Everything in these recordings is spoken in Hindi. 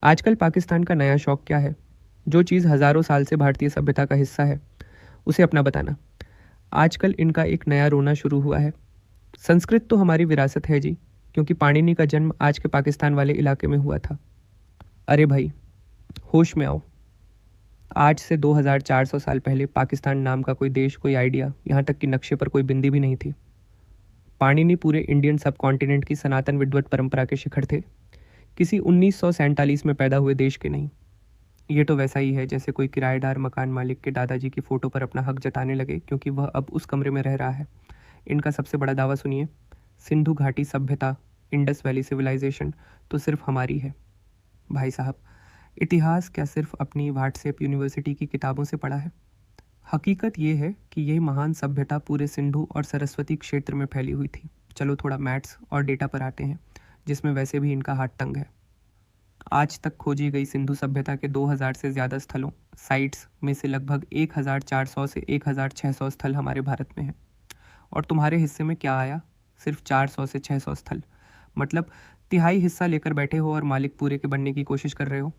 आजकल पाकिस्तान का नया शौक क्या है? जो चीज़ हज़ारों साल से भारतीय सभ्यता का हिस्सा है, उसे अपना बताना। आजकल इनका एक नया रोना शुरू हुआ है। संस्कृत तो हमारी विरासत है जी, क्योंकि पाणिनि का जन्म आज के पाकिस्तान वाले इलाके में हुआ था। अरे भाई, होश में आओ। आज से 2400 साल पहले पाकिस्तान नाम का कोई देश, कोई आइडिया, यहाँ तक कि नक्शे पर कोई बिंदी भी नहीं थी। पाणिनि पूरे इंडियन सब कॉन्टिनेंट की सनातन विद्वत परंपरा के शिखर थे, किसी 1947 में पैदा हुए देश के नहीं। ये तो वैसा ही है जैसे कोई किराएदार मकान मालिक के दादाजी की फ़ोटो पर अपना हक जताने लगे क्योंकि वह अब उस कमरे में रह रहा है। इनका सबसे बड़ा दावा सुनिए। सिंधु घाटी सभ्यता, इंडस वैली सिविलाइजेशन तो सिर्फ हमारी है। भाई साहब, इतिहास क्या सिर्फ अपनी व्हाट्सएप यूनिवर्सिटी की किताबों से पढ़ा है? हकीकत ये है कि यह महान सभ्यता पूरे सिंधु और सरस्वती क्षेत्र में फैली हुई थी। चलो थोड़ा मैथ्स और डेटा पर आते हैं, जिसमें वैसे भी इनका हाथ तंग है। आज तक खोजी गई सिंधु सभ्यता के 2000 से ज़्यादा स्थलों, साइट्स में से लगभग 1400 से 1600 स्थल हमारे भारत में हैं। और तुम्हारे हिस्से में क्या आया? सिर्फ 400 से 600 स्थल। मतलब तिहाई हिस्सा लेकर बैठे हो और मालिक पूरे के बनने की कोशिश कर रहे हो।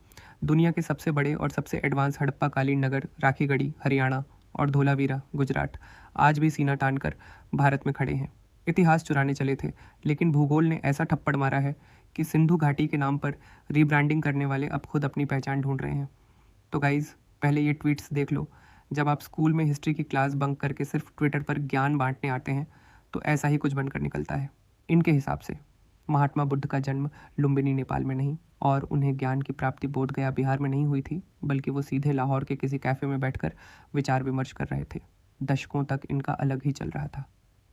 दुनिया के सबसे बड़े और सबसे एडवांस हड़प्पा कालीन नगर राखीगढ़ी हरियाणा और धोलावीरा गुजरात आज भी सीना तान कर भारत में खड़े हैं। इतिहास चुराने चले थे, लेकिन भूगोल ने ऐसा थप्पड़ मारा है कि सिंधु घाटी के नाम पर रीब्रांडिंग करने वाले अब खुद अपनी पहचान ढूंढ रहे हैं। तो गाइज़, पहले ये ट्वीट्स देख लो। जब आप स्कूल में हिस्ट्री की क्लास बंक करके सिर्फ ट्विटर पर ज्ञान बांटने आते हैं, तो ऐसा ही कुछ बनकर निकलता है। इनके हिसाब से महात्मा बुद्ध का जन्म लुम्बिनी नेपाल में नहीं, और उन्हें ज्ञान की प्राप्ति बोध गया बिहार में नहीं हुई थी, बल्कि वो सीधे लाहौर के किसी कैफ़े में बैठकर विचार विमर्श कर रहे थे। दशकों तक इनका अलग ही चल रहा था।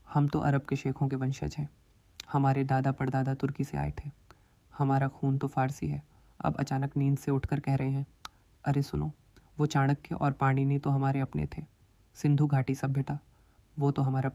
हम तो अरब के शेखों के वंशज हैं। हमारे दादा परदादा तुर्की से आए थे। हमारा खून तो फारसी है। अब अचानक नींद से उठकर कह रहे हैं, अरे सुनो, वो चाणक्य और पाणिनि तो हमारे अपने थे। सिंधु घाटी सभ्यता, वो तो हमारा